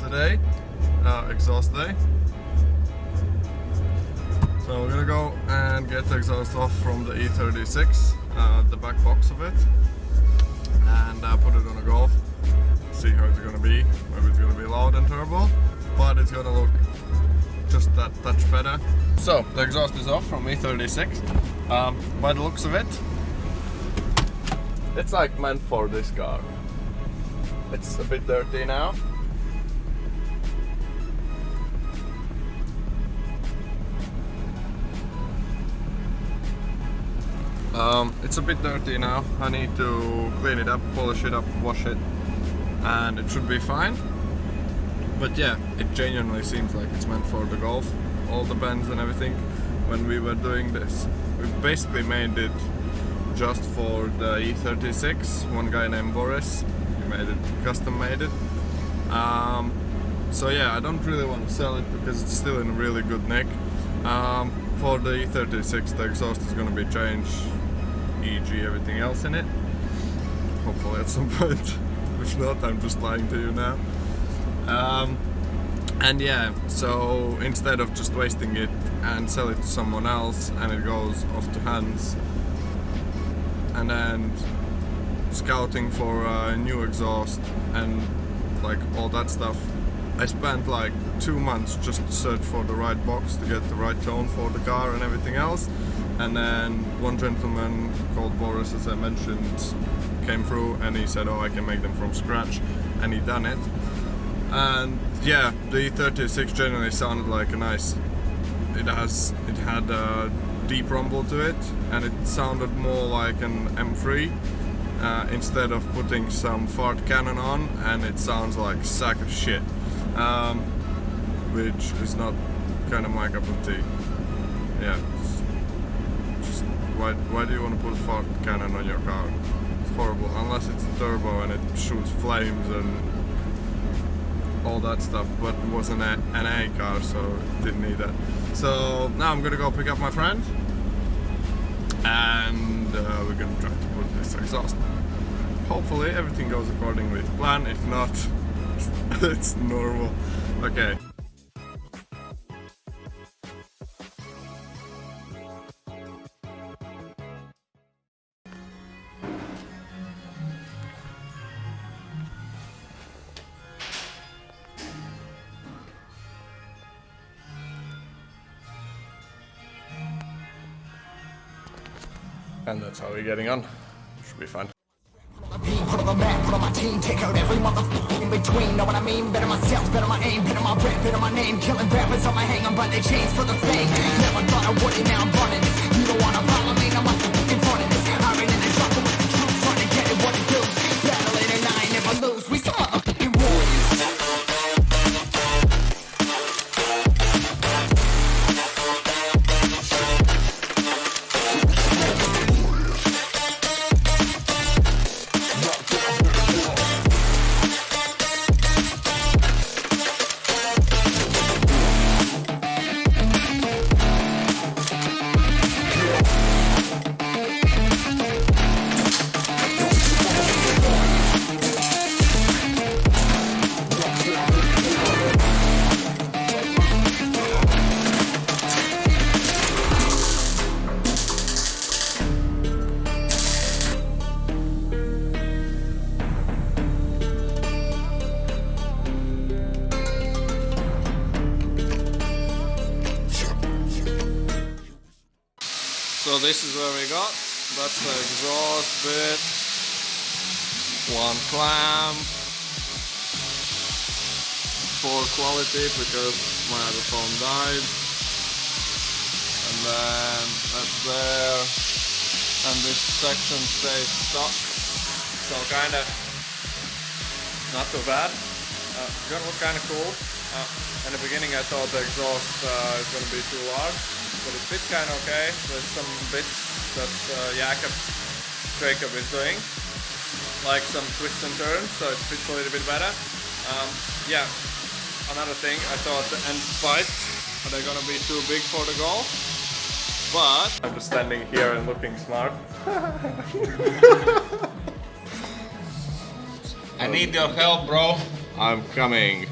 today, exhaust day. So we're gonna go and get the exhaust off from the E36, the back box of it, and put it on a Golf. See how it's gonna be. Maybe it's gonna be loud and turbo, but it's gonna look just that touch better. So the exhaust is off from E36. By the looks of it, it's like meant for this car. It's a bit dirty now. It's a bit dirty now. I need to clean it up, polish it up, wash it, and it should be fine. But yeah, it genuinely seems like it's meant for the Golf. All the bends and everything. When we were doing this, we basically made it just for the E36. One guy named Boris, he made it, custom made it. So yeah, I don't really want to sell it because it's still in really good nick. For the E36, the exhaust is going to be changed, e.g. everything else in it. Hopefully at some point. If not, I'm just lying to you now. And yeah, so instead of just wasting it and sell it to someone else and it goes off to hands, and then scouting for a new exhaust and like all that stuff, I spent like 2 months just to search for the right box to get the right tone for the car and everything else. And then one gentleman called Boris, as I mentioned, came through and he said, oh, I can make them from scratch, and he done it. And yeah, the E36 generally sounded like a nice, it had a deep rumble to it, and it sounded more like an M3 instead of putting some fart cannon on, and it sounds like a sack of shit, which is not kind of my cup of tea. Yeah, just why do you want to put a fart cannon on your car? It's horrible, unless it's a turbo and it shoots flames and all that stuff, but it was an A car, so it didn't need that. So now I'm gonna go pick up my friend, and we're gonna try to put this exhaust. Hopefully everything goes accordingly to plan. If not, it's normal. Okay. And that's how we're getting on. Should be fun. Put on the map, put on my team, take out every motherfucker in between. Know what I mean? Better myself, better my aim, better my rap, better my name. Killing rappers on my hang on by their chains for the fame. Never thought I would it, now I'm running this. You don't wanna follow me, now I'm in front of this. I ran in the jungle with the truth, trying to get it what it do. Battling and I never lose. We some motherfucking warriors. So this is where we got. That's the exhaust bit. One clamp. Poor quality because my other phone died. And then that's there. And this section stays stuck. So kinda not too bad. It's gonna look kinda cool. In the beginning I thought the exhaust is gonna be too large, but it fits kinda okay. There's some bits that Jacob is doing, like some twists and turns, so it fits a little bit better. Yeah, another thing, I thought the end spikes are they gonna be too big for the Golf, but I'm just standing here and looking smart. I need your help, bro. I'm coming.